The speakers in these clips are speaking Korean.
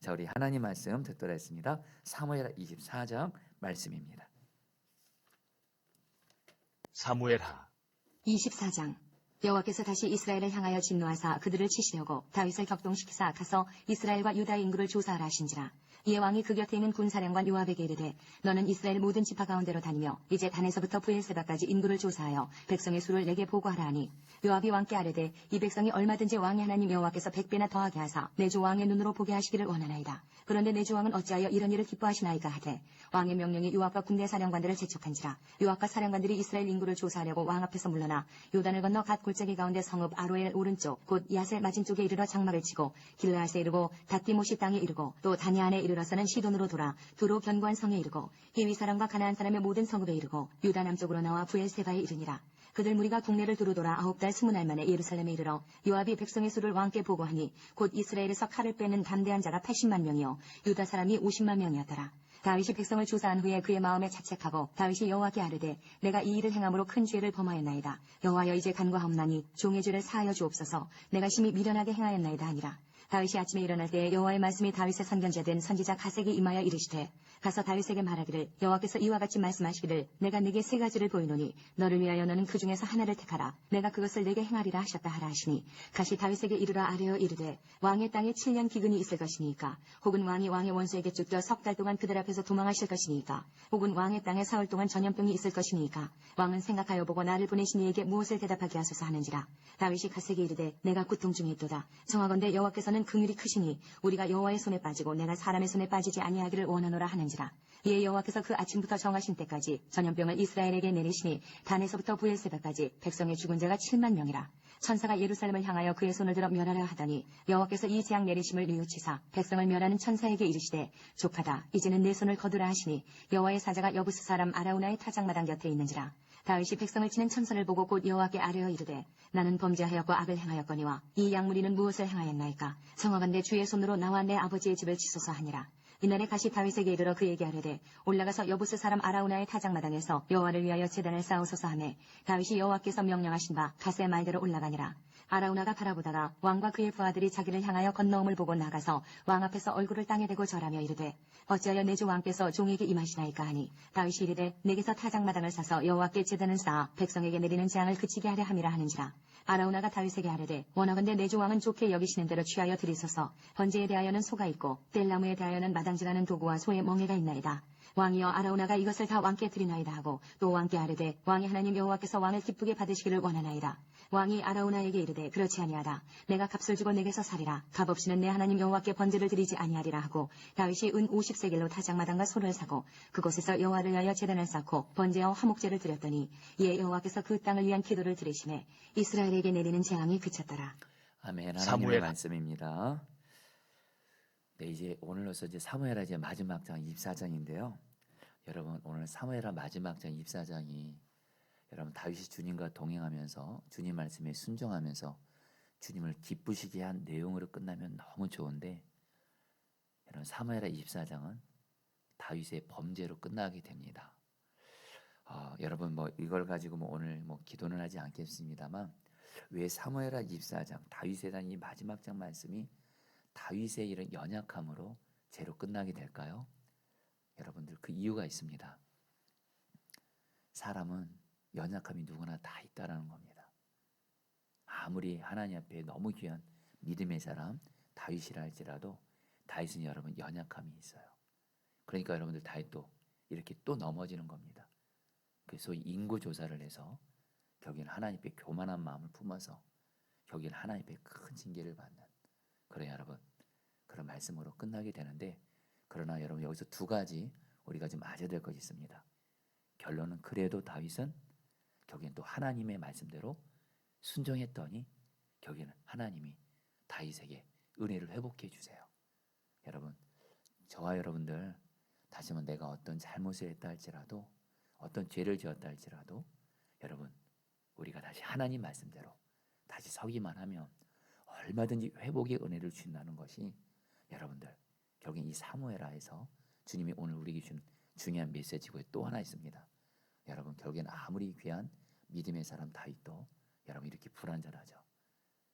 자, 우리 하나님 말씀 듣도록 하겠습니다. 사무엘하 24장 말씀입니다. 사무엘하 24장. 여호와께서 다시 이스라엘을 향하여 진노하사 그들을 치시려고 다윗을 격동시키사 가서 이스라엘과 유다의 인구를 조사하라 하신지라. 이에 왕이 그 곁에 있는 군사령관 요압에게 이르되 너는 이스라엘 모든 지파 가운데로 다니며 이제 단에서부터 브엘세바까지 인구를 조사하여 백성의 수를 내게 보고하라 하니 요압이 왕께 아뢰되 이 백성이 얼마든지 왕의 하나님 여호와께서 100배나 더하게 하사 내 주 왕의 눈으로 보게 하시기를 원하나이다. 그런데 내 주 왕은 어찌하여 이런 일을 기뻐하시나이까 하되 왕의 명령이 요압과 군대 사령관들을 재촉한지라. 요압과 사령관들이 이스라엘 인구를 조사하려고 왕 앞에서 물러나 요단을 건너 갓 골짜기 가운데 성읍 아로엘 오른쪽 곧 야셀 맞은 쪽에 이르러 장막을 치고 길르앗에 이르고 닷디모시 땅에 이르고 또 다니안에 이르러서는 시돈으로 돌아 두로 견고한 성에 이르고 히위 사람과 가나안 사람의 모든 성읍에 이르고 유다 남쪽으로 나와 브엘세바에 이르니라. 그들 무리가 국내를 두루 돌아 9달 20날 만에 예루살렘에 이르러 요압이 백성의 수를 왕께 보고하니 곧 이스라엘에서 칼을 빼는 담대한 자가 80만 명이요 유다 사람이 50만 명이었더라. 다윗이 백성을 조사한 후에 그의 마음에 자책하고 다윗이 여호와께 아뢰되 내가 이 일을 행함으로 큰 죄를 범하였나이다. 여호와여 이제 간과하옵나니 종의 죄를 사하여 주옵소서. 내가 심히 미련하게 행하였나이다 하니라. 다윗이 아침에 일어날 때에 여호와의 말씀이 다윗의 선견자 된 선지자 가세게 임하여 이르시되 가서 다윗에게 말하기를 여호와께서 이와 같이 말씀하시기를 내가 네게 세 가지를 보이노니 너를 위하여 너는 그 중에서 하나를 택하라. 내가 그것을 네게 행하리라 하셨다 하라 하시니 가시 다윗에게 이르러 아뢰어 이르되 왕의 땅에 7년 기근이 있을 것이니까 혹은 왕이 왕의 원수에게 쫓겨 석 달 동안 그들 앞에서 도망하실 것이니까 혹은 왕의 땅에 사흘 동안 전염병이 있을 것이니까 왕은 생각하여 보고 나를 보내신 이에게 무엇을 대답하게 하소서 하는지라. 다윗이 가세게 이르되 내가 고통 중에 있도다. 정하건대 여호와께서는 긍휼이 크시니 우리가 여호와의 손에 빠지고 내가 사람의 손에 빠지지 아니하기를 원하노라 하는지라. 이에 여호와께서 그 아침부터 정하신 때까지 전염병을 이스라엘에게 내리시니 단에서부터 브엘세바까지 백성의 죽은 자가 7만 명이라. 천사가 예루살렘을 향하여 그의 손을 들어 멸하라 하더니 여호와께서 이 재앙 내리심을 뉘우치사 백성을 멸하는 천사에게 이르시되 족하다 이제는 내 손을 거두라 하시니 여호와의 사자가 여부스 사람 아라우나의 타작마당 곁에 있는지라. 다윗이 백성을 치는 천사를 보고 곧 여호와께 아뢰어 이르되 나는 범죄하였고 악을 행하였거니와 이 양무리는 무엇을 행하였나이까. 정하건대 주의 손으로 나와 내 아버지의 집을 치소서 하니라. 이날에 가시 다윗에게 이르러 그에게 아뢰되 올라가서 여부스 사람 아라우나의 타작마당에서 여호와를 위하여 제단을 쌓으소서 하매 다윗이 여호와께서 명령하신 바 가세 말대로 올라가니라. 아라우나가 바라보다가 왕과 그의 부하들이 자기를 향하여 건너옴을 보고 나가서 왕 앞에서 얼굴을 땅에 대고 절하며 이르되 어찌하여 내 주 왕께서 종에게 임하시나이까 하니 다윗이 이르되 내게서 타작마당을 사서 여호와께 제단을 쌓아 백성에게 내리는 재앙을 그치게 하려 함이라 하는지라. 아라우나가 다윗에게 아뢰되 원하건대 내 주 왕은 좋게 여기시는 대로 취하여 드리소서. 번제에 대하여는 소가 있고 뗄나무에 대하여는 마당질하는 도구와 소의 멍에가 있나이다. 왕이여 아라우나가 이것을 다 왕께 드리나이다 하고 또 왕께 아뢰되 왕의 하나님 여호와께서 왕을 기쁘게 받으시기를 원하나이다. 왕이 아라우나에게 이르되 그렇지 아니하다. 내가 값을 주고 내게서 사리라. 값 없이는 내 하나님 여호와께 번제를 드리지 아니하리라 하고 다윗이 은 50세겔로 타작마당과 소를 사고 그곳에서 여호와를 위하여 제단을 쌓고 번제와 화목제를 드렸더니 이에 여호와께서 그 땅을 위한 기도를 들으시매 이스라엘에게 내리는 재앙이 그쳤더라. 아멘. 하나님의 사무엘 말씀입니다. 네, 이제 오늘로서 이제 사무엘하 이제 마지막 장 24장인데요. 여러분 오늘 사무엘하 마지막 장 24장이 여러분 다윗이 주님과 동행하면서 주님 말씀에 순종하면서 주님을 기쁘시게 한 내용으로 끝나면 너무 좋은데 여러분 사무엘하 24장은 다윗의 범죄로 끝나게 됩니다. 여러분 뭐 이걸 가지고 뭐 오늘 뭐 기도는 하지 않겠습니다만 왜 사무엘하 24장 다윗에 대한 이 마지막 장 말씀이 다윗의 이런 연약함으로 죄로 끝나게 될까요? 여러분들 그 이유가 있습니다. 사람은 연약함이 누구나 다 있다라는 겁니다. 아무리 하나님 앞에 너무 귀한 믿음의 사람 다윗이라 할지라도 다윗은 여러분 연약함이 있어요. 그러니까 여러분들 다윗도 이렇게 또 넘어지는 겁니다. 그래서 소위 인구 조사를 해서 결국에는 하나님 앞에 교만한 마음을 품어서 결국에는 하나님 앞에 큰 징계를 받는 그래 여러분 그런 말씀으로 끝나게 되는데 그러나 여러분 여기서 두 가지 우리가 좀 아셔야 될 것이 있습니다. 결론은 그래도 다윗은 결국엔 또 하나님의 말씀대로 순종했더니 결국에는 하나님이 다윗에게 은혜를 회복해 주세요. 여러분 저와 여러분들 다시 한번 내가 어떤 잘못을 했다 할지라도 어떤 죄를 지었다 할지라도 여러분 우리가 다시 하나님 말씀대로 다시 서기만 하면 얼마든지 회복의 은혜를 주신다는 것이 여러분들 결국엔 이 사무엘하에서 주님이 오늘 우리에게 준 중요한 메시지고 또 하나 있습니다. 여러분 결국엔 아무리 귀한 믿음의 사람 다윗도 여러분 이렇게 불완전하죠.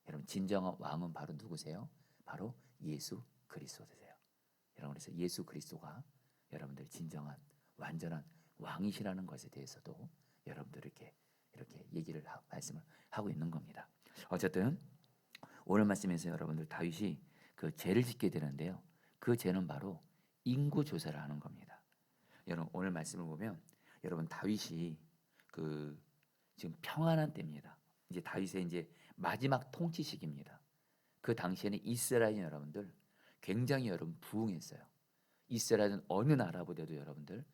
여러분 진정한 왕은 바로 누구세요? 바로 예수 그리스도세요. 여러분 그래서 예수 그리스도가 여러분들 진정한 완전한 왕이시라는 것에 대해서도 여러분들 이렇게 얘기를 말씀을 하고 있는 겁니다. 어쨌든 오늘 말씀에서 여러분들 다윗이 그 죄를 짓게 되는데요. 그 죄는 바로 인구 조사를 하는 겁니다. 여러분 오늘 말씀을 보면 여러분 다윗이 그 지금 평안한 때입니다. 이제 다윗의 이제 마지막 통치 시기입니다. 그 당시에는 이스라엘 여러분들 굉장히 여러분 부흥했어요. 이스라엘은 어느 나라보다도 여러분들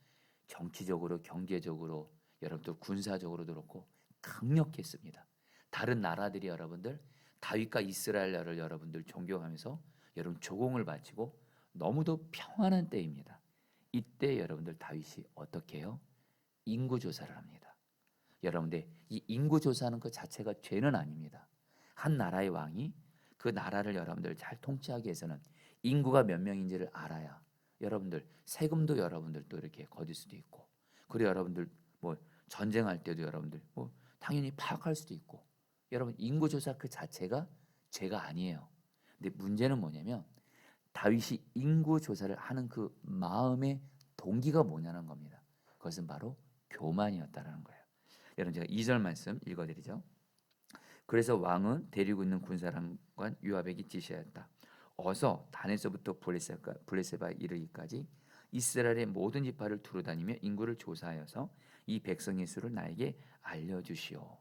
정치적으로 경제적으로 여러분들 군사적으로도 그렇고 강력했습니다. 다른 나라들이 여러분들 다윗과 이스라엘을 여러분들 존경하면서 여러분 조공을 바치고 너무도 평안한 때입니다. 이때 여러분들 다윗이 어떻게 해요? 인구 조사를 합니다. 여러분들 이 인구 조사하는 것 자체가 죄는 아닙니다. 한 나라의 왕이 그 나라를 여러분들 잘 통치하기 위해서는 인구가 몇 명인지를 알아야 여러분들 세금도 여러분들 또 이렇게 거둘 수도 있고, 그리고 여러분들 뭐 전쟁할 때도 여러분들 뭐 당연히 파악할 수도 있고, 여러분 인구 조사 그 자체가 죄가 아니에요. 근데 문제는 뭐냐면 다윗이 인구 조사를 하는 그 마음의 동기가 뭐냐는 겁니다. 그것은 바로 교만이었다라는 거예요. 여러분 제가 2절 말씀 읽어드리죠. 그래서 왕은 데리고 있는 군사령관 요압에게 지시하였다. 어서 단에서부터 블레셋바에 이르기까지 이스라엘의 모든 지파를 두루다니며 인구를 조사하여서 이 백성의 수를 나에게 알려주시오.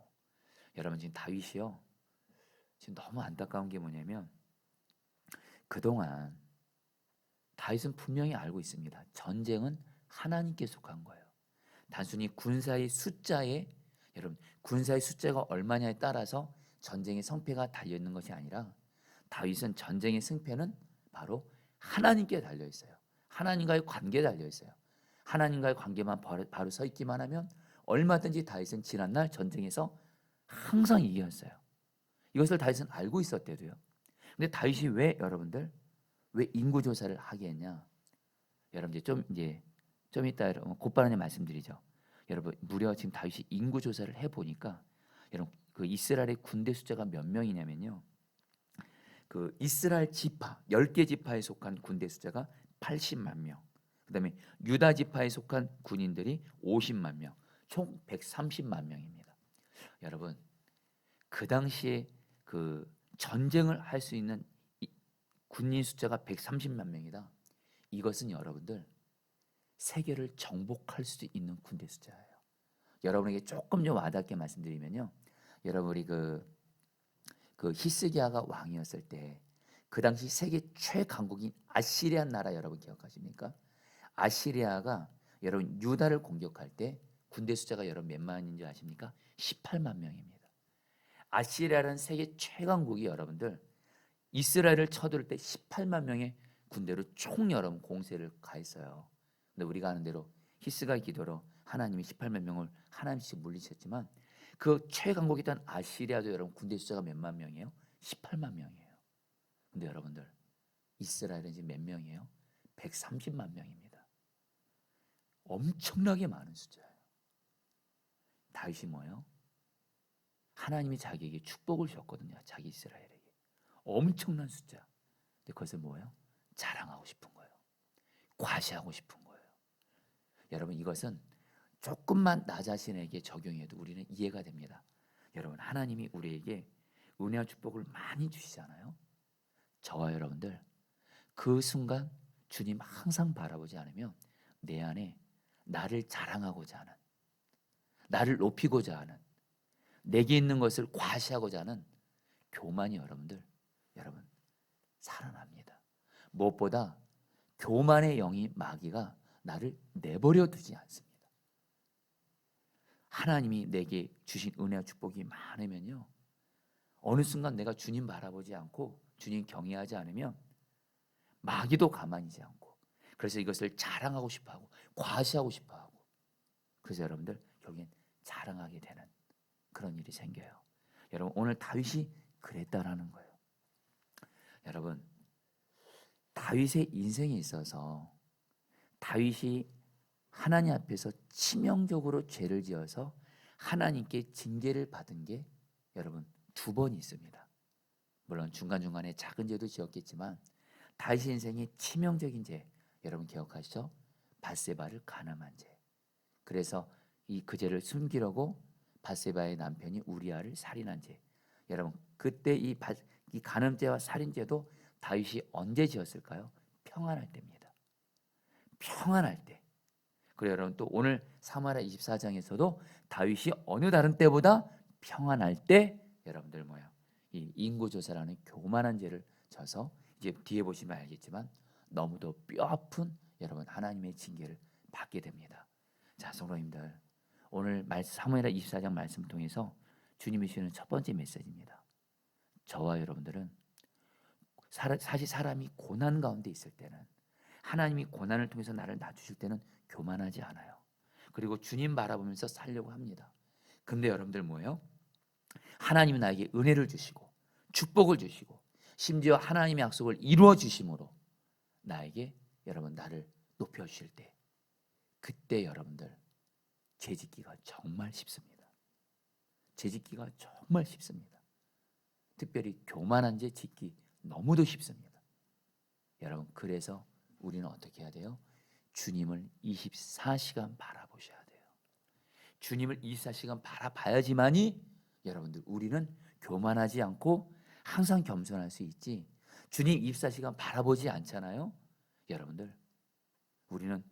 여러분 지금 다윗이요, 지금 너무 안타까운 게 뭐냐면 그동안 다윗은 분명히 알고 있습니다. 전쟁은 하나님께 속한 거예요. 단순히 군사의 숫자에, 여러분 군사의 숫자가 얼마냐에 따라서 전쟁의 성패가 달려 있는 것이 아니라 다윗은 전쟁의 승패는 바로 하나님께 달려 있어요. 하나님과의 관계에 달려 있어요. 하나님과의 관계만 바로 서 있기만 하면 얼마든지 다윗은 지난날 전쟁에서 항상 이겼어요. 이것을 다윗은 알고 있었대도요. 근데 다윗이 왜 여러분들 왜 인구 조사를 하게 했냐? 여러분 이제 좀 이따 여러분 곧바로 말씀드리죠. 여러분 무려 지금 다윗이 인구 조사를 해 보니까 여러분 그 이스라엘의 군대 숫자가 몇 명이냐면요. 그 이스라엘 지파 10개 지파에 속한 군대 숫자가 80만 명. 그다음에 유다 지파에 속한 군인들이 50만 명. 총 130만 명입니다. 여러분 그 당시에 그 전쟁을 할 수 있는 군인 숫자가 130만 명이다. 이것은 여러분들 세계를 정복할 수 있는 군대 숫자예요. 여러분에게 조금 좀 와닿게 말씀드리면요. 여러분 우리 그 히스기야가 왕이었을 때 그 당시 세계 최강국인 아시리아 나라 여러분 기억하십니까? 아시리아가 여러분 유다를 공격할 때 군대 숫자가 여러분 몇만인 줄 아십니까? 18만 명입니다. 아시리아라는 세계 최강국이 여러분들 이스라엘을 쳐들을 때 18만 명의 군대로 총 여러분 공세를 가했어요. 근데 우리가 아는 대로 히스기야의 기도로 하나님이 18만 명을 하나님씩 물리쳤지만 그 최강국이던 아시리아도 여러분 군대 숫자가 몇만 명이에요? 18만 명이에요. 근데 여러분들 이스라엘은 지금 몇 명이에요? 130만 명입니다. 엄청나게 많은 숫자예요. 다윗이 뭐예요? 하나님이 자기에게 축복을 줬거든요. 자기 이스라엘에게. 엄청난 숫자. 근데 그것을 뭐예요? 자랑하고 싶은 거예요. 과시하고 싶은 거예요. 여러분 이것은 조금만 나 자신에게 적용해도 우리는 이해가 됩니다. 여러분 하나님이 우리에게 은혜와 축복을 많이 주시잖아요. 저와 여러분들 그 순간 주님 항상 바라보지 않으면 내 안에 나를 자랑하고자 하는, 나를 높이고자 하는, 내게 있는 것을 과시하고자 하는 교만이 여러분 살아납니다. 무엇보다 교만의 영이 마귀가 나를 내버려 두지 않습니다. 하나님이 내게 주신 은혜와 축복이 많으면요, 어느 순간 내가 주님 바라보지 않고 주님 경외하지 않으면 마귀도 가만히 있지 않고, 그래서 이것을 자랑하고 싶어하고 과시하고 싶어하고, 그래서 여러분들 결국엔 자랑하게 되는 그런 일이 생겨요. 여러분 오늘 다윗이 그랬다라는 거예요. 여러분 다윗의 인생에 있어서 다윗이 하나님 앞에서 치명적으로 죄를 지어서 하나님께 징계를 받은 게 여러분 2번 있습니다. 물론 중간중간에 작은 죄도 지었겠지만 다윗의 인생의 치명적인 죄, 여러분 기억하시죠? 밧세바를 간음한 죄. 그래서 그 죄를 숨기려고 밧세바의 남편이 우리아를 살인한 죄. 여러분 그때 이 간음죄와 살인죄도 다윗이 언제 지었을까요? 평안할 때입니다. 평안할 때. 그리고 여러분 또 오늘 사무엘하 24장에서도 다윗이 어느 다른 때보다 평안할 때 여러분들 뭐야? 이 인구조사라는 교만한 죄를 져서 이제 뒤에 보시면 알겠지만 너무도 뼈아픈 여러분 하나님의 징계를 받게 됩니다. 자, 성도님들 오늘 사무엘하 24장 말씀 통해서 주님이 주시는 첫 번째 메시지입니다. 저와 여러분들은 사실 사람이 고난 가운데 있을 때는 하나님이 고난을 통해서 나를 낮추실 때는 교만하지 않아요. 그리고 주님 바라보면서 살려고 합니다. 근데 여러분들 뭐예요? 하나님이 나에게 은혜를 주시고 축복을 주시고 심지어 하나님의 약속을 이루어 주심으로 나에게 여러분 나를 높여 주실 때 그때 여러분들 죄짓기가 정말 쉽습니다. 죄짓기가 정말 쉽습니다. 특별히 교만한 죄 짓기 너무도 쉽습니다. 여러분 그래서 우리는 어떻게 해야 돼요? 주님을 24시간 바라보셔야 돼요. 주님을 24시간 바라봐야지만이 여러분들 우리는 교만하지 않고 항상 겸손할 수 있지. 주님 24시간 바라보지 않잖아요. 여러분들 우리는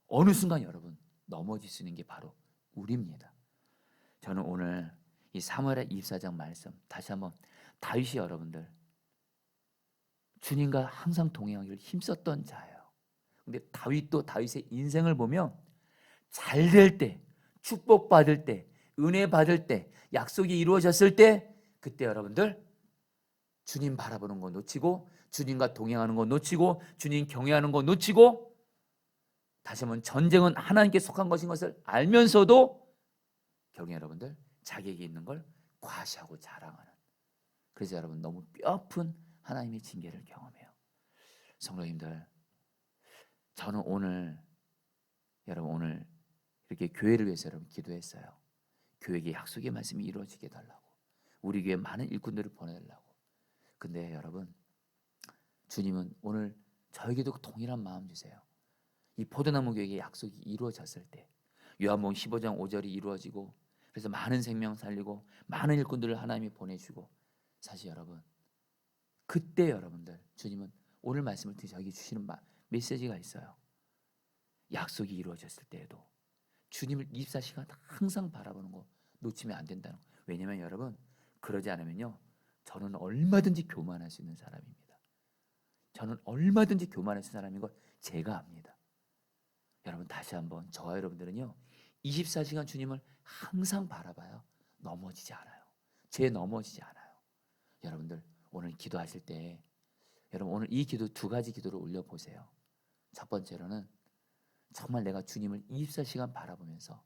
어느 순간 여러분 넘어질 수 있는 게 바로 우리입니다. 저는 오늘 이 사무엘하 24장 말씀 다시 한번 다윗이 여러분들 주님과 항상 동행하기를 힘썼던 자예요. 근데 다윗도 다윗의 인생을 보면 잘 될 때, 축복받을 때, 은혜 받을 때, 약속이 이루어졌을 때 그때 여러분들 주님 바라보는 거 놓치고 주님과 동행하는 거 놓치고 주님 경외하는 거 놓치고 다시 한번 전쟁은 하나님께 속한 것인 것을 알면서도 결국 여러분들 자기에게 있는 걸 과시하고 자랑하는 그래서 여러분 너무 뼈아픈 하나님의 징계를 경험해요. 성도님들 저는 여러분 오늘 이렇게 교회를 위해서 여러분 기도했어요. 교회에 약속의 말씀이 이루어지게 해달라고 우리 교회 많은 일꾼들을 보내달라고. 근데 여러분 주님은 오늘 저에게도 동일한 마음 주세요. 이 포도나무 교회의 약속이 이루어졌을 때 요한복음 15장 5절이 이루어지고 그래서 많은 생명 살리고 많은 일꾼들을 하나님이 보내주고 사실 여러분 그때 여러분들 주님은 오늘 말씀을 통해 저에게 주시는 메시지가 있어요. 약속이 이루어졌을 때에도 주님을 24시간 항상 바라보는 거 놓치면 안 된다는 거. 왜냐하면 여러분 그러지 않으면요 저는 얼마든지 교만할 수 있는 사람입니다. 저는 얼마든지 교만할 수 있는 사람인 걸 제가 압니다. 여러분 다시 한번 저와 여러분들은요 24시간 주님을 항상 바라봐야 넘어지지 않아요. 넘어지지 않아요. 여러분들 오늘 기도하실 때 여러분 오늘 이 기도 두 가지 기도를 올려보세요. 첫 번째로는 정말 내가 주님을 24시간 바라보면서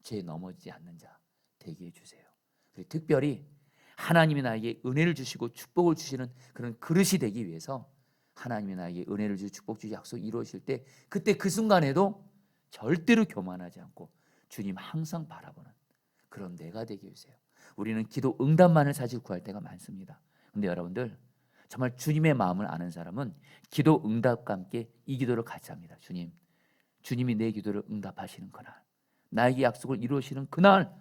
죄에 넘어지지 않는 자 되게 해주세요. 그리고 특별히 하나님이 나에게 은혜를 주시고 축복을 주시는 그런 그릇이 되기 위해서 하나님이 나에게 은혜를 주시고 축복 주시고 약속 이루어질 때 그때 그 순간에도 절대로 교만하지 않고 주님 항상 바라보는 그런 내가 되게 해주세요. 우리는 기도 응답만을 사실 구할 때가 많습니다. 근데 여러분들 정말 주님의 마음을 아는 사람은 기도 응답과 함께 이 기도를 같이 합니다. 주님이 내 기도를 응답하시는 그날 나에게 약속을 이루시는 그날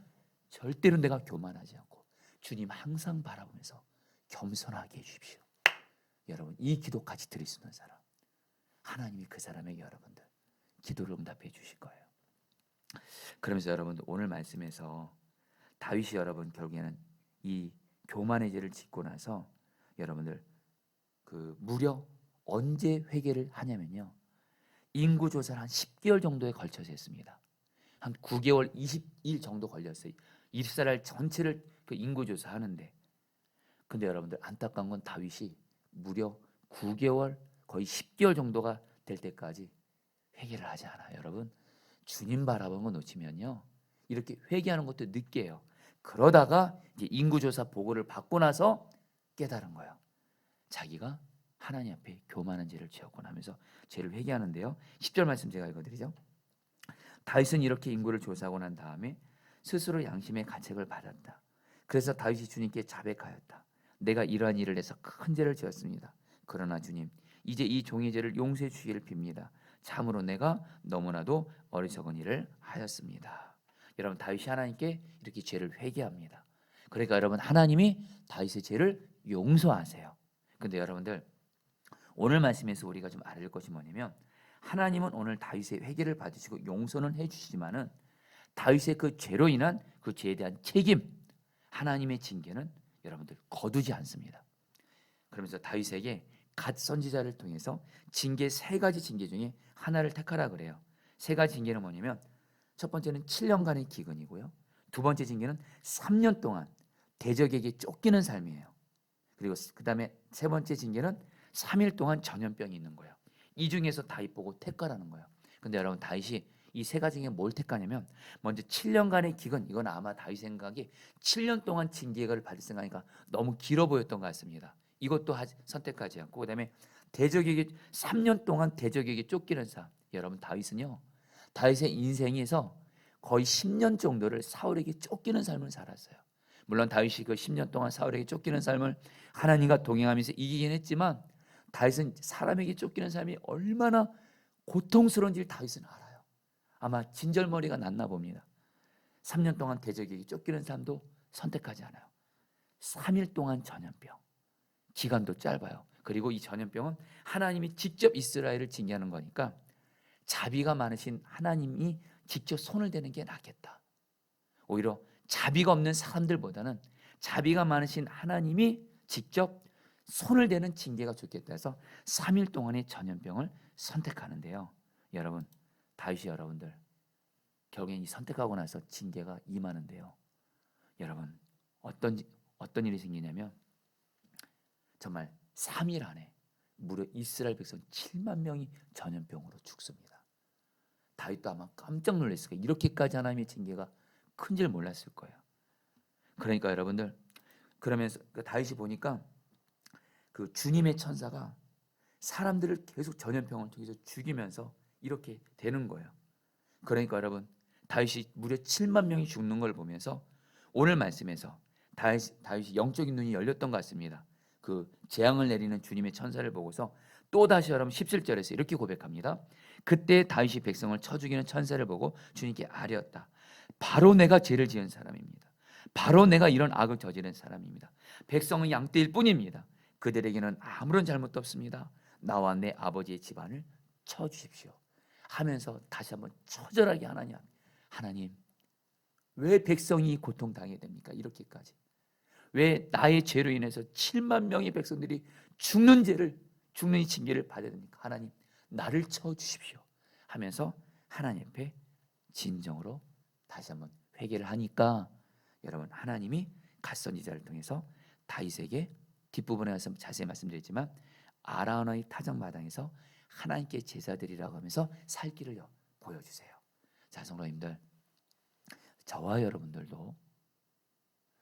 절대로 내가 교만하지 않고 주님 항상 바라보면서 겸손하게 해주십시오. 여러분 이 기도 같이 드릴 수 있는 사람 하나님이 그 사람에게 여러분들 기도를 응답해 주실 거예요. 그러면서 여러분들 오늘 말씀에서 다윗이 여러분 결국에는 이 교만의 죄를 짓고 나서 여러분들 무려 언제 회개를 하냐면요 인구조사를 한 10개월 정도에 걸쳐서 했습니다. 한 9개월 20일 정도 걸렸어요. 이스라엘 전체를 인구조사 하는데 근데 여러분들 안타까운 건 다윗이 무려 9개월 거의 10개월 정도가 될 때까지 회개를 하지 않아요. 여러분 주님 바라보는 거 놓치면요 이렇게 회개하는 것도 늦게요. 그러다가 이제 인구조사 보고를 받고 나서 깨달은 거예요. 자기가 하나님 앞에 교만한 죄를 지었구나 하면서 죄를 회개하는데요. 10절 말씀 제가 읽어드리죠. 다윗은 이렇게 인구를 조사하고 난 다음에 스스로 양심의 가책을 받았다. 그래서 다윗이 주님께 자백하였다. 내가 이러한 일을 해서 큰 죄를 지었습니다. 그러나 주님 이제 이 종의 죄를 용서해 주시기를 빕니다. 참으로 내가 너무나도 어리석은 일을 하였습니다. 여러분 다윗이 하나님께 이렇게 죄를 회개합니다. 그러니까 여러분 하나님이 다윗의 죄를 용서하세요. 근데 여러분들 오늘 말씀에서 우리가 좀 알을 것이 뭐냐면 하나님은 오늘 다윗의 회개를 받으시고 용서는 해주시지만은 다윗의 그 죄로 인한 그 죄에 대한 책임, 하나님의 징계는 여러분들 거두지 않습니다. 그러면서 다윗에게 갓 선지자를 통해서 징계 세 가지 징계 중에 하나를 택하라 그래요. 세 가지 징계는 뭐냐면 첫 번째는 7년간의 기근이고요. 두 번째 징계는 3년 동안 대적에게 쫓기는 삶이에요. 그리고 그 다음에 세 번째 징계는 3일 동안 전염병이 있는 거예요. 이 중에서 다윗 보고 택하라는 거예요. 근데 여러분 다윗이 이 세 가지 중에 뭘 택하냐면 먼저 7년간의 기근, 이건 아마 다윗 생각에 7년 동안 징계를 받을 생각이니까 너무 길어 보였던 것 같습니다. 이것도 선택하지 않고 그다음에 대적에게 3년 동안 대적에게 쫓기는 삶. 여러분 다윗은요, 다윗의 인생에서 거의 10년 정도를 사울에게 쫓기는 삶을 살았어요. 물론 다윗이 그 10년 동안 사울에게 쫓기는 삶을 하나님과 동행하면서 이기긴 했지만 다윗은 사람에게 쫓기는 삶이 얼마나 고통스러운지를 다윗은 알아요. 아마 진절머리가 났나 봅니다. 3년 동안 대적에게 쫓기는 삶도 선택하지 않아요. 3일 동안 전염병. 기간도 짧아요. 그리고 이 전염병은 하나님이 직접 이스라엘을 징계하는 거니까 자비가 많으신 하나님이 직접 손을 대는 게 낫겠다. 오히려 자비가 없는 사람들보다는 자비가 많으신 하나님이 직접 손을 대는 징계가 좋겠다 해서 3일 동안의 전염병을 선택하는데요. 여러분, 다윗이 여러분들 결국엔 이 선택하고 나서 징계가 임하는데요. 여러분, 어떤 일이 생기냐면 정말 3일 안에 무려 이스라엘 백성 7만 명이 전염병으로 죽습니다. 다윗도 아마 깜짝 놀랐을 거예요. 이렇게까지 하나님의 징계가 큰 줄 몰랐을 거예요. 그러니까 여러분들, 그러면서 다윗이 보니까 그 주님의 천사가 사람들을 계속 전염병을 통해서 죽이면서 이렇게 되는 거예요. 그러니까 여러분, 다윗이 무려 7만 명이 죽는 걸 보면서 오늘 말씀에서 다윗이 영적인 눈이 열렸던 것 같습니다. 그 재앙을 내리는 주님의 천사를 보고서 또다시 여러분 17절에서 이렇게 고백합니다. 그때 다윗이 백성을 쳐 죽이는 천사를 보고 주님께 아뢰었다. 바로 내가 죄를 지은 사람입니다. 바로 내가 이런 악을 저지른 사람입니다. 백성은 양떼일 뿐입니다. 그들에게는 아무런 잘못도 없습니다. 나와 내 아버지의 집안을 쳐 주십시오 하면서 다시 한번 처절하게 하나님 왜 백성이 고통당해야 됩니까? 이렇게까지 왜 나의 죄로 인해서 7만 명의 백성들이 죽는 이 징계를 받아야 됩니까? 하나님 나를 쳐 주십시오 하면서 하나님 앞에 진정으로 다시 한번 회개를 하니까 여러분 하나님이 갓 선지자를 통해서 다윗에게 뒷부분에 가서 자세히 말씀드렸지만 아라노의 타작마당에서 하나님께 제사드리라고 하면서 살 길을 보여주세요. 자, 성도님들, 저와 여러분들도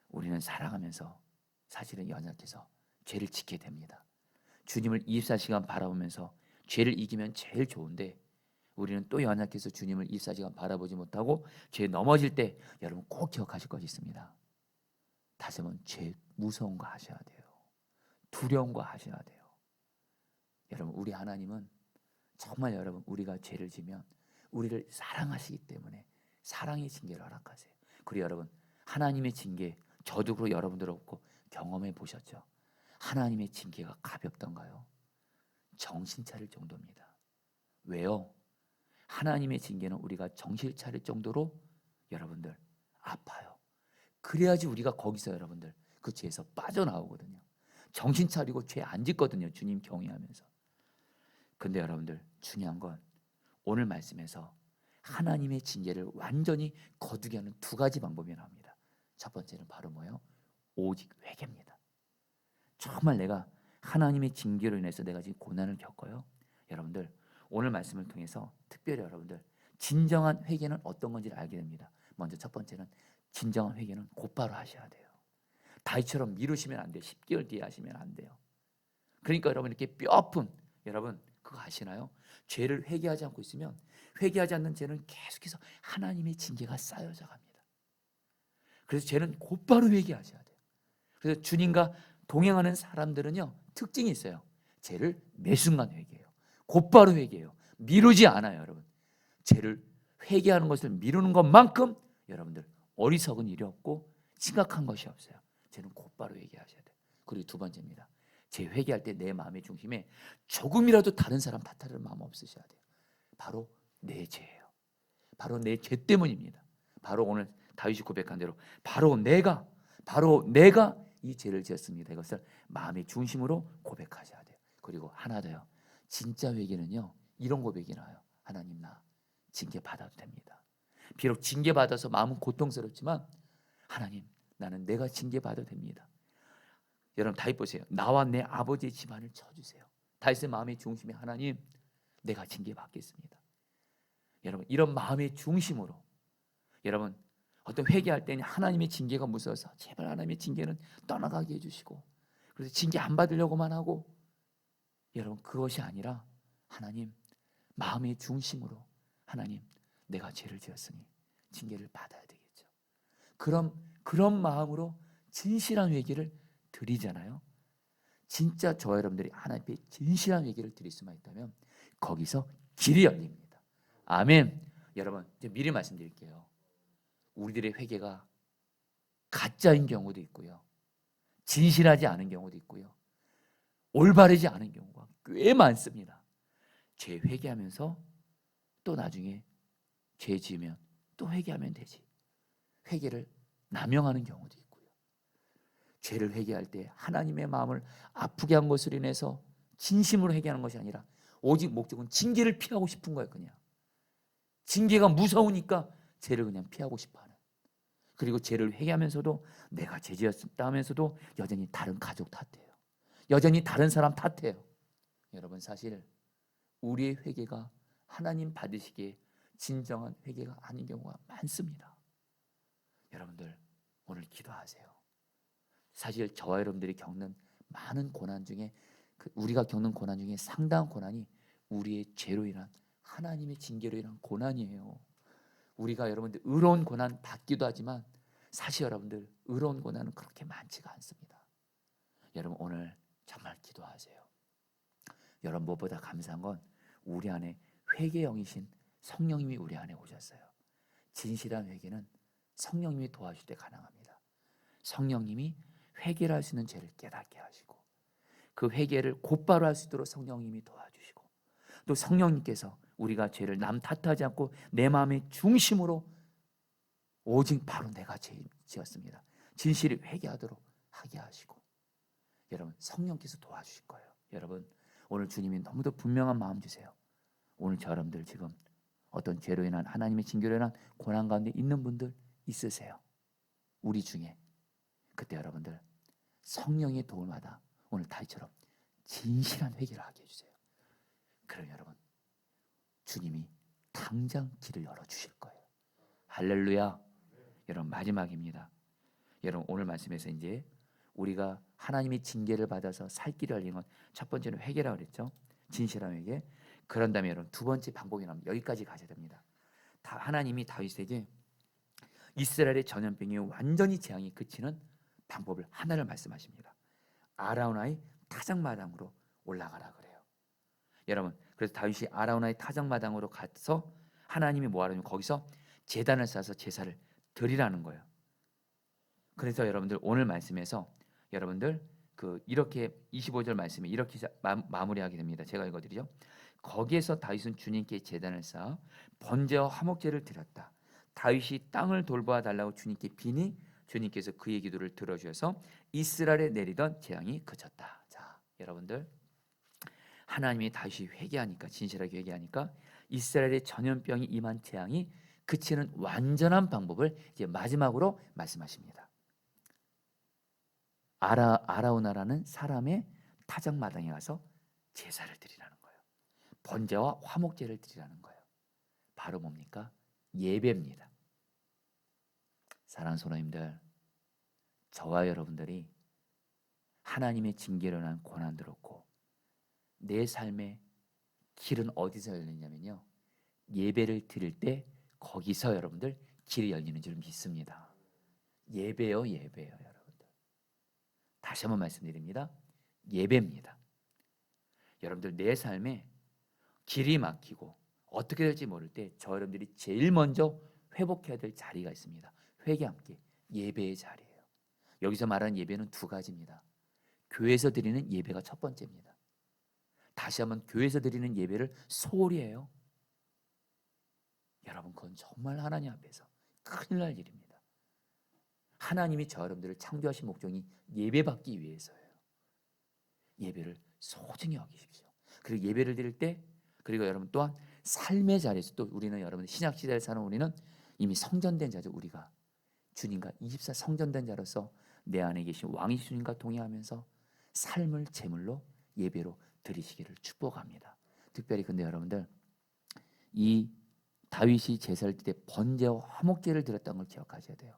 우리는 살아가면서 사실은 연약해서 죄를 짓게 됩니다. 주님을 24시간 바라보면서 죄를 이기면 제일 좋은데 우리는 또 연약해서 주님을 24시간 바라보지 못하고 죄에 넘어질 때 여러분 꼭 기억하실 것이 있습니다. 다시 한번 죄 무서운 거 하셔야 돼요. 두려운 거 하셔야 돼요. 여러분 우리 하나님은 정말 여러분 우리가 죄를 지면 우리를 사랑하시기 때문에 사랑의 징계를 허락하세요. 그리고 여러분 하나님의 징계 저도 그렇고 여러분들 없고 경험해 보셨죠? 하나님의 징계가 가볍던가요? 정신 차릴 정도입니다. 왜요? 하나님의 징계는 우리가 정신 차릴 정도로 여러분들 아파요. 그래야지 우리가 거기서 여러분들 그 죄에서 빠져나오거든요. 정신 차리고 죄 안 짓거든요. 주님 경외하면서. 근데 여러분들 중요한 건 오늘 말씀에서 하나님의 징계를 완전히 거두게 하는 두 가지 방법이 나옵니다. 첫 번째는 바로 뭐예요? 오직 회개입니다. 정말 내가 하나님의 징계로 인해서 내가 지금 고난을 겪어요. 여러분들 오늘 말씀을 통해서 특별히 여러분들 진정한 회개는 어떤 건지를 알게 됩니다. 먼저 첫 번째는 진정한 회개는 곧바로 하셔야 돼요. 다윗처럼 미루시면 안 돼요. 10개월 뒤에 하시면 안 돼요. 그러니까 여러분 이렇게 뼈아픈 여러분 그거 아시나요? 죄를 회개하지 않고 있으면 회개하지 않는 죄는 계속해서 하나님의 징계가 쌓여져 갑니다. 그래서 죄는 곧바로 회개하셔야 돼요. 그래서 주님과 동행하는 사람들은요 특징이 있어요. 죄를 매 순간 회개해요. 곧바로 회개해요. 미루지 않아요, 여러분. 죄를 회개하는 것을 미루는 것만큼 여러분들 어리석은 일이 없고 심각한 것이 없어요. 죄는 곧바로 회개하셔야 돼요. 그리고 두 번째입니다. 죄 회개할 때 내 마음의 중심에 조금이라도 다른 사람 탓할 마음 없으셔야 돼요. 바로 내 죄예요. 바로 내 죄 때문입니다. 바로 오늘 다윗이 고백한 대로 바로 내가 이 죄를 지었습니다. 이것을 마음의 중심으로 고백하셔야 돼요. 그리고 하나 더요. 진짜 회개는요, 이런 고백이 나와요. 하나님, 나 징계 받아도 됩니다. 비록 징계 받아서 마음은 고통스럽지만 하나님, 나는 내가 징계 받아도 됩니다. 여러분 다윗 보세요. 나와 내 아버지의 집안을 쳐주세요. 다윗의 마음의 중심에 하나님, 내가 징계 받겠습니다. 여러분 이런 마음의 중심으로 여러분 어떤 회개할 때는 하나님의 징계가 무서워서 제발 하나님의 징계는 떠나가게 해주시고, 그래서 징계 안 받으려고만 하고, 여러분 그것이 아니라 하나님 마음의 중심으로 하나님, 내가 죄를 지었으니 징계를 받아야 되겠죠. 그런 마음으로 진실한 회개를 드리잖아요. 진짜 저와 여러분들이 하나님 앞에 진실한 회개를 드릴 수만 있다면 거기서 길이 열립니다. 아멘. 여러분 이제 미리 말씀드릴게요. 우리들의 회개가 가짜인 경우도 있고요, 진실하지 않은 경우도 있고요, 올바르지 않은 경우가 꽤 많습니다. 죄 회개하면서 또 나중에 죄 지으면 또 회개하면 되지, 회개를 남용하는 경우도 있고요. 죄를 회개할 때 하나님의 마음을 아프게 한 것으로 인해서 진심으로 회개하는 것이 아니라 오직 목적은 징계를 피하고 싶은 거예요. 그냥 징계가 무서우니까 죄를 그냥 피하고 싶어하는. 그리고 죄를 회개하면서도 내가 죄 지었다 하면서도 여전히 다른 가족 탓해요. 여전히 다른 사람 탓해요. 여러분 사실 우리의 회개가 하나님 받으시기에 진정한 회개가 아닌 경우가 많습니다. 여러분들 오늘 기도하세요. 사실 저와 여러분들이 겪는 많은 고난 중에 우리가 겪는 고난 중에 상당한 고난이 우리의 죄로 인한 하나님의 징계로 인한 고난이에요. 우리가 여러분들 의로운 고난 받기도 하지만 사실 여러분들 의로운 고난은 그렇게 많지가 않습니다. 여러분 오늘 정말 기도하세요. 여러분 무엇보다 감사한 건 우리 안에 회개의 영이신 성령님이 우리 안에 오셨어요. 진실한 회개는 성령님이 도와줄 때 가능합니다. 성령님이 회개를 할 수 있는 죄를 깨닫게 하시고 그 회개를 곧바로 할 수 있도록 성령님이 도와주시고, 또 성령님께서 우리가 죄를 남 탓하지 않고 내 마음의 중심으로 오직 바로 내가 죄 지었습니다, 진실히 회개하도록 하게 하시고, 여러분 성령께서 도와주실 거예요. 여러분 오늘 주님이 너무도 분명한 마음 주세요. 오늘 저 여러분들 지금 어떤 죄로 인한 하나님의 징계로 인한 고난 가운데 있는 분들 있으세요. 우리 중에 그때 여러분들 성령의 도움을 받아 오늘 다윗처럼 진실한 회개를 하게 해주세요. 그럼 여러분 주님이 당장 길을 열어주실 거예요. 할렐루야. 여러분 마지막입니다. 여러분 오늘 말씀에서 이제 우리가 하나님의 징계를 받아서 살 길을 알리는 건 첫 번째는 회개라고 그랬죠. 진실한 회개. 그런 다음에 여러분 두 번째 방법이 나옵니다. 여기까지 가셔야 됩니다. 하나님이 다윗에게 이스라엘의 전염병이 완전히 재앙이 그치는 방법을 하나를 말씀하십니다. 아라우나의 타작마당으로 올라가라 그래요. 여러분 그래서 다윗이 아라우나의 타작마당으로 가서 하나님이 뭐하냐면 거기서 제단을 쌓아서 제사를 드리라는 거예요. 그래서 여러분들 오늘 말씀에서 여러분들 이렇게 25절 말씀에 이렇게 마무리하게 됩니다. 제가 읽어드리죠. 거기에서 다윗은 주님께 제단을 쌓아 번제와 화목제를 드렸다. 다윗이 땅을 돌보아 달라고 주님께 비니 주님께서 그의 기도를 들어주셔서 이스라엘에 내리던 재앙이 그쳤다. 자, 여러분들 하나님이 다윗이 회개하니까, 진실하게 회개하니까 이스라엘의 전염병이 임한 재앙이 그치는 완전한 방법을 이제 마지막으로 말씀하십니다. 아라우나라는 사람의 타작마당에 가서 제사를 드리라는 거예요. 번제와 화목제를 드리라는 거예요. 바로 뭡니까? 예배입니다. 사랑하는 성도님들, 저와 여러분들이 하나님의 징계로 인한 고난 들었고 내 삶의 길은 어디서 열리냐면요, 예배를 드릴 때 거기서 여러분들 길이 열리는 줄 믿습니다. 예배요, 예배요, 여러분들. 다시 한번 말씀드립니다. 예배입니다. 여러분들 내 삶에 길이 막히고 어떻게 될지 모를 때 저 여러분들이 제일 먼저 회복해야 될 자리가 있습니다. 회개 함께 예배의 자리예요. 여기서 말하는 예배는 두 가지입니다. 교회에서 드리는 예배가 첫 번째입니다. 다시 한번 교회에서 드리는 예배를 소홀히 해요. 여러분 그건 정말 하나님 앞에서 큰일 날 일입니다. 하나님이 저 여러분들을 창조하신 목적이 예배받기 위해서예요. 예배를 소중히 여기십시오. 그리고 예배를 드릴 때, 그리고 여러분 또한 삶의 자리에서 또 우리는 여러분 신약 시대를 사는 우리는 이미 성전된 자죠. 우리가 주님과 24 성전된 자로서 내 안에 계신 왕이 주님과 동행하면서 삶을 제물로 예배로 드리시기를 축복합니다. 특별히 근데 여러분들 이 다윗이 제사를 드릴 때 번제와 화목제를 드렸다는 걸 기억하셔야 돼요.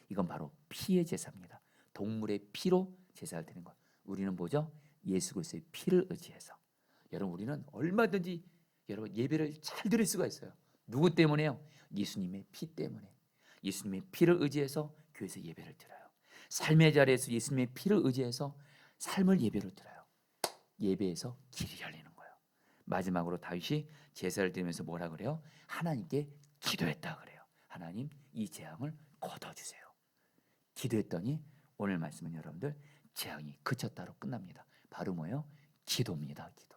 이건 바로 피의 제사입니다. 동물의 피로 제사를 드리는 것. 우리는 뭐죠? 예수 그리스도의 피를 의지해서. 여러분 우리는 얼마든지 여러분 예배를 잘 드릴 수가 있어요. 누구 때문에요? 예수님의 피 때문에. 예수님의 피를 의지해서 교회에서 예배를 드려요. 삶의 자리에서 예수님의 피를 의지해서 삶을 예배로 드려요. 예배에서 길이 열리는 거예요. 마지막으로 다윗이 제사를 드리면서 뭐라 그래요? 하나님께 기도했다 그래요. 하나님 이 재앙을 걷어주세요. 기도했더니 오늘 말씀은 여러분들 재앙이 그쳤다로 끝납니다. 바로 뭐예요? 기도입니다. 기도.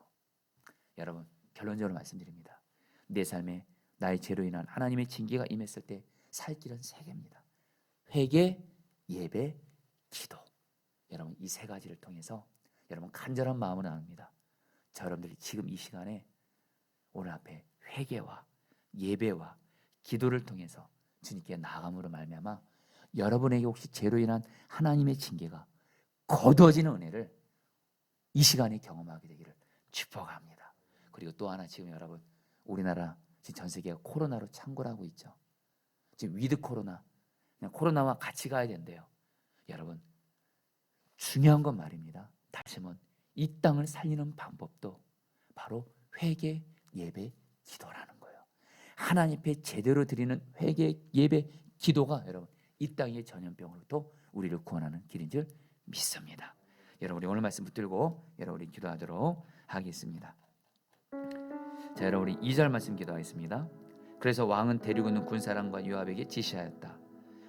여러분 결론적으로 말씀드립니다. 내 삶에 나의 죄로 인한 하나님의 징계가 임했을 때 살 길은 세 개입니다. 회개, 예배, 기도. 여러분 이 세 가지를 통해서 여러분 간절한 마음으로 나눕니다. 저 여러분들이 지금 이 시간에 오늘 앞에 회개와 예배와 기도를 통해서 주님께 나아감으로 말미암아 여러분에게 혹시 죄로 인한 하나님의 징계가 거두어지는 은혜를 이 시간에 경험하게 되기를 축복합니다. 그리고 또 하나 지금 여러분 우리나라 지금 전 세계가 코로나로 창궐하고 있죠. 지금 위드 코로나, 그냥 코로나와 같이 가야 된대요. 여러분 중요한 건 말입니다. 다시 한번 이 땅을 살리는 방법도 바로 회개, 예배, 기도라는 거예요. 하나님 앞에 제대로 드리는 회개, 예배, 기도가 여러분 이 땅의 전염병으로부터 우리를 구원하는 길인 줄 믿습니다. 여러분 우리 오늘 말씀 붙들고 여러분 우리 기도하도록 하겠습니다. 자 여러분 우리 2절 말씀 기도하겠습니다. 그래서 왕은 데리고 있는 군사람과 요압에게 지시하였다.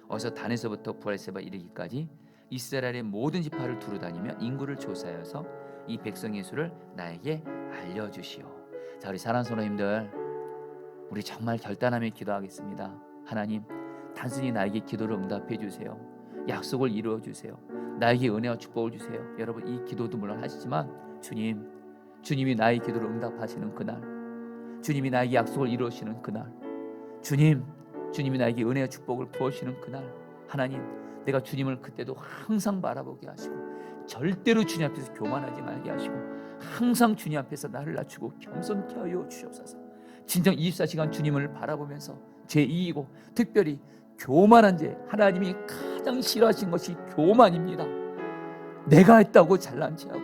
어서 단에서부터 브엘세바 이르기까지 이스라엘의 모든 지파를 두루 다니며 인구를 조사하여서 이 백성의 수를 나에게 알려주시오. 자 우리 사랑하는 성도님들 우리 정말 결단하며 기도하겠습니다. 하나님 단순히 나에게 기도를 응답해 주세요. 약속을 이루어 주세요. 나에게 은혜와 축복을 주세요. 여러분 이 기도도 물론 하시지만 주님이 나의 기도를 응답하시는 그날, 주님이 나에게 약속을 이루시는 그날, 주님이 나에게 은혜와 축복을 부어주시는 그날, 하나님 내가 주님을 그때도 항상 바라보게 하시고 절대로 주님 앞에서 교만하지 말게 하시고 항상 주님 앞에서 나를 낮추고 겸손케 하여 주시옵소서. 진정 24시간 주님을 바라보면서 죄 이기고 특별히 교만한 죄, 하나님이 가장 싫어하신 것이 교만입니다. 내가 했다고 잘난 체하고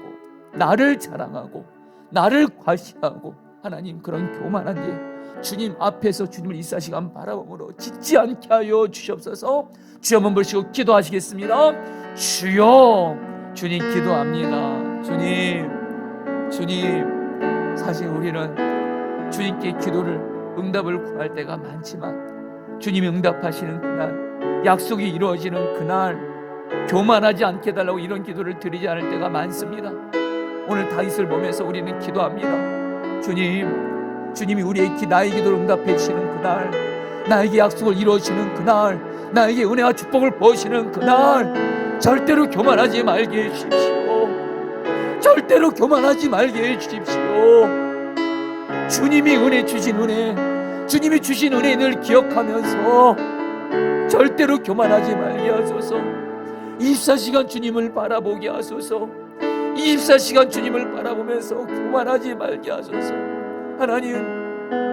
나를 자랑하고 나를 과시하고 하나님 그런 교만한 죄 주님 앞에서 주님을 24시간 바라봄으로 짓지 않게 하여 주시옵소서. 주여 한번 보시고 기도하시겠습니다. 주여 주님 기도합니다. 주님 사실 우리는 주님께 기도를 응답을 구할 때가 많지만 주님이 응답하시는 그날, 약속이 이루어지는 그날 교만하지 않게 해달라고 이런 기도를 드리지 않을 때가 많습니다. 오늘 다윗을 보면서 우리는 기도합니다. 주님이 나의 기도를 응답해 주시는 그날, 나에게 약속을 이루어주시는 그날, 나에게 은혜와 축복을 부으시는 그날 절대로 교만하지 말게 해주십시오. 절대로 교만하지 말게 해주십시오. 주님이 은혜 주신 은혜, 주님이 주신 은혜를 기억하면서 절대로 교만하지 말게 하소서. 24시간 주님을 바라보게 하소서. 24시간 주님을 바라보면서 교만하지 말게 하소서. 하나님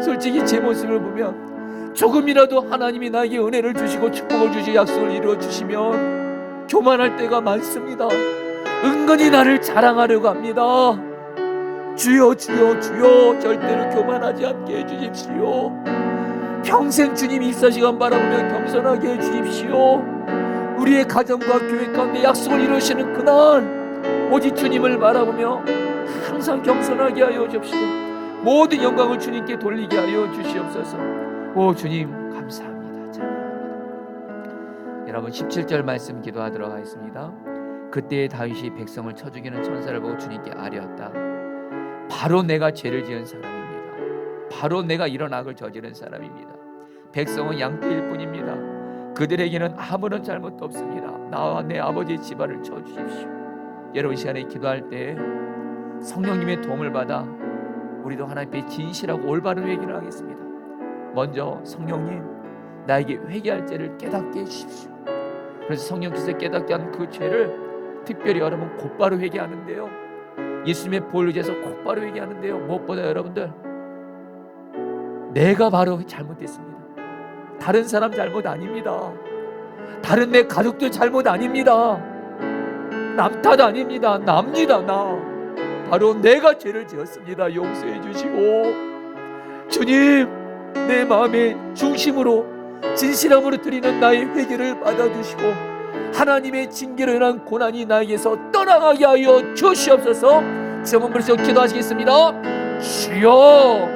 솔직히 제 모습을 보면 조금이라도 하나님이 나에게 은혜를 주시고 축복을 주시고 약속을 이루어 주시면 교만할 때가 많습니다. 은근히 나를 자랑하려고 합니다. 주여 절대로 교만하지 않게 해주십시오. 평생 주님 24시간 바라보며 겸손하게 해주십시오. 우리의 가정과 교회 가운데 약속을 이루시는 그날 오직 주님을 바라보며 항상 겸손하게 하여 주옵시고 모든 영광을 주님께 돌리게 하여 주시옵소서. 오 주님 감사합니다. 찬양합니다. 여러분 17절 말씀 기도하도록 하겠습니다. 그때 다윗이 백성을 쳐 죽이는 천사를 보고 주님께 아뢰었다. 바로 내가 죄를 지은 사람입니다. 바로 내가 이런 악을 저지른 사람입니다. 백성은 양떼일 뿐입니다. 그들에게는 아무런 잘못도 없습니다. 나와 내 아버지의 집안을 쳐 주십시오. 여러분 시간에 기도할 때 성령님의 도움을 받아 우리도 하나님 앞에 진실하고 올바른 회개를 하겠습니다. 먼저 성령님 나에게 회개할 죄를 깨닫게 해주십시오. 그래서 성령께서 깨닫게 한 그 죄를 특별히 여러분 곧바로 회개하는데요, 예수님의 보혈로 인해서 곧바로 회개하는데요, 무엇보다 여러분들 내가 바로 잘못됐습니다. 다른 사람 잘못 아닙니다. 다른 내 가족들 잘못 아닙니다. 남 탓 아닙니다. 납니다. 나 바로 내가 죄를 지었습니다. 용서해 주시고 주님 내 마음의 중심으로 진실함으로 드리는 나의 회개를 받아주시고 하나님의 징계로 인한 고난이 나에게서 떠나가게 하여 주시옵소서. 지금 한번 기도하시겠습니다. 주여